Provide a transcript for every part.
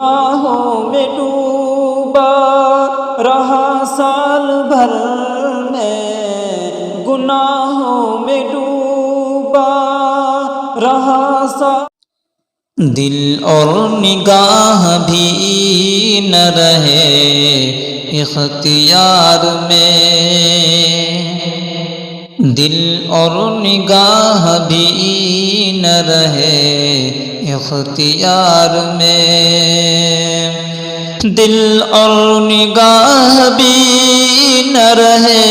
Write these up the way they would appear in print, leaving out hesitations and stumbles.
آہوں میں ڈوبا رہا سال بھر میں، گناہوں میں ڈوبا رہا سال، دل اور نگاہ بھی نہ رہے اختیار میں، دل اور نگاہ بھی نہ رہے اختیار میں، دل اور نگاہ بھی نہ رہے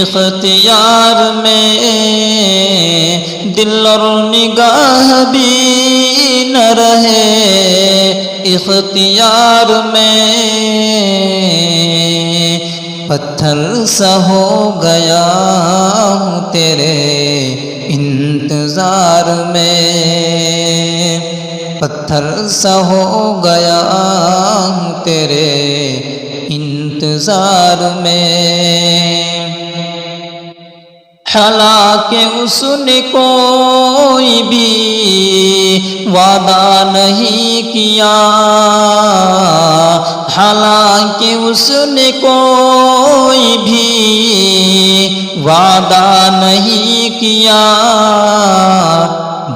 اختیار میں، دل اور نگاہ بھی نہ رہے اختیار میں، پتھر سا ہو گیا ہوں تیرے انتظار میں، پتھر سا ہو گیا ہوں تیرے انتظار میں، حالانکہ اس نے کوئی بھی وعدہ نہیں کیا، حالانکہ اس نے کوئی بھی وعدہ نہیں کیا،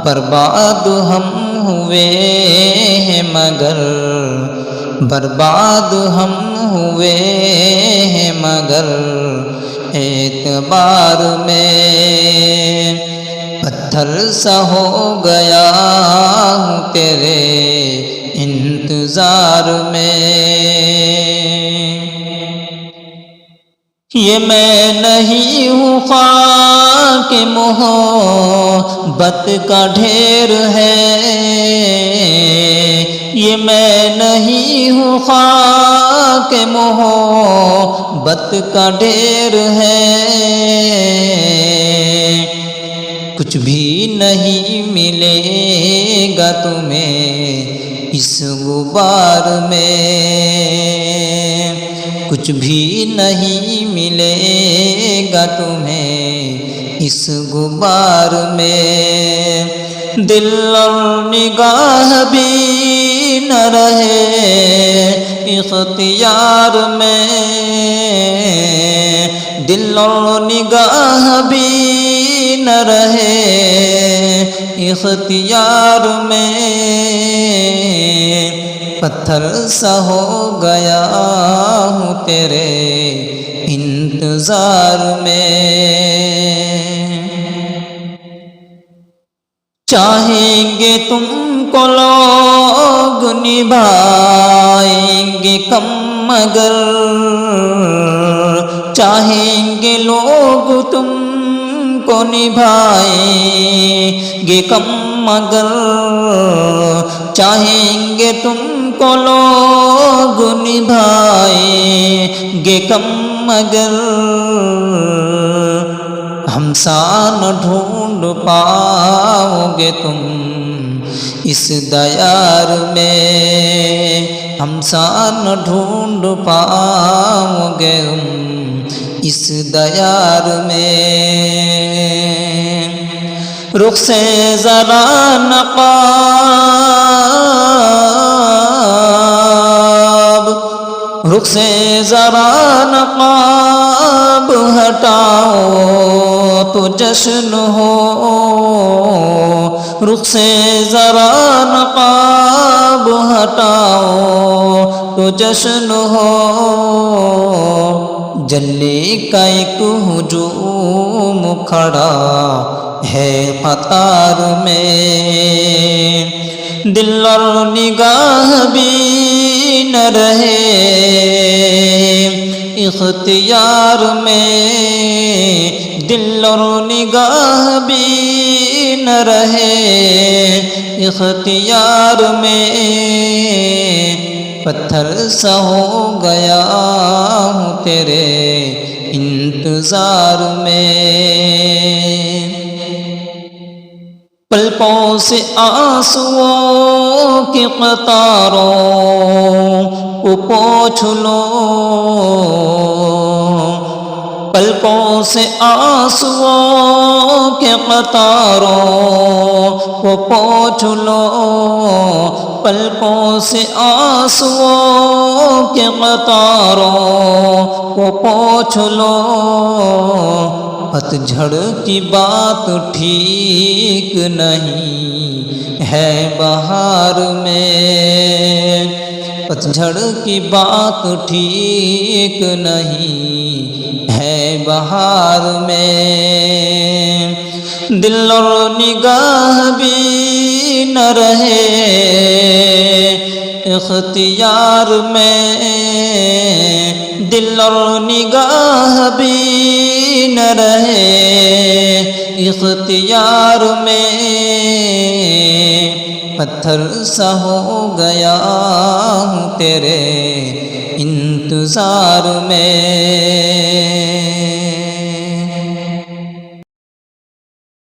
برباد ہم ہوئے ہیں مگر، برباد ہم ہوئے ہیں مگر اعتبار میں، پتھر سا ہو گیا ہوں تیرے انتظار میں، یہ میں نہیں ہوں خاک محبت کا ڈھیر ہے، یہ میں نہیں ہوں خاک محبت کا ڈھیر ہے، کچھ بھی نہیں ملے گا تمہیں اس غبار میں، کچھ بھی نہیں ملے گا تمہیں اس غبار میں، دل اور نگاہ بھی نہ رہے اختیار میں، دل اور نگاہ بھی نہ رہے اختیار میں، پتھر سا ہو گیا ہوں تیرے انتظار میں، چاہیں گے تم کو لوگ نبھائیں گے کم مگر، چاہیں گے لوگ تم کو نبھائیں گے کم مگر، چاہیں گے تم کو لوگ نبھائیں گے کم مگر، ہمسا نہ ڈھونڈ پاؤ گے تم اس دیار میں، ہمسا نہ ڈھونڈ پاؤ گے تم اس دیار میں، رخ سے ذرا نقاب، رخ سے ذرا نقاب ہٹاؤ تو جشن ہو، رخ سے ذرا نقاب ہٹاؤ تو جشن ہو، جلی کا ایک ہجوم کھڑا ہے قطار میں، دل اور نگاہ بھی نہ رہے اختیار میں، دل اور نگاہ بھی نہ رہے اختیار میں، پتھر سا ہو گیا ہوں تیرے انتظار میں، پلکوں سے آنسوؤں کی قطاروں کو پوچھ لو، پلکوں سے آنسوؤں کے قطاروں کو پوچھ لو، پلکوں سے آنسوؤں کے قطاروں کو پوچھ لو، پتجھڑ کی بات ٹھیک نہیں ہے بہار میں، پتجھڑ کی بات ٹھیک نہیں ہے بہار میں، دل اور نگاہ بھی نہ رہے اختیار میں، دل اور نگاہ بھی نہ رہے اختیار میں، پتھر سا ہو گیا ہوں تیرے انتظار میں۔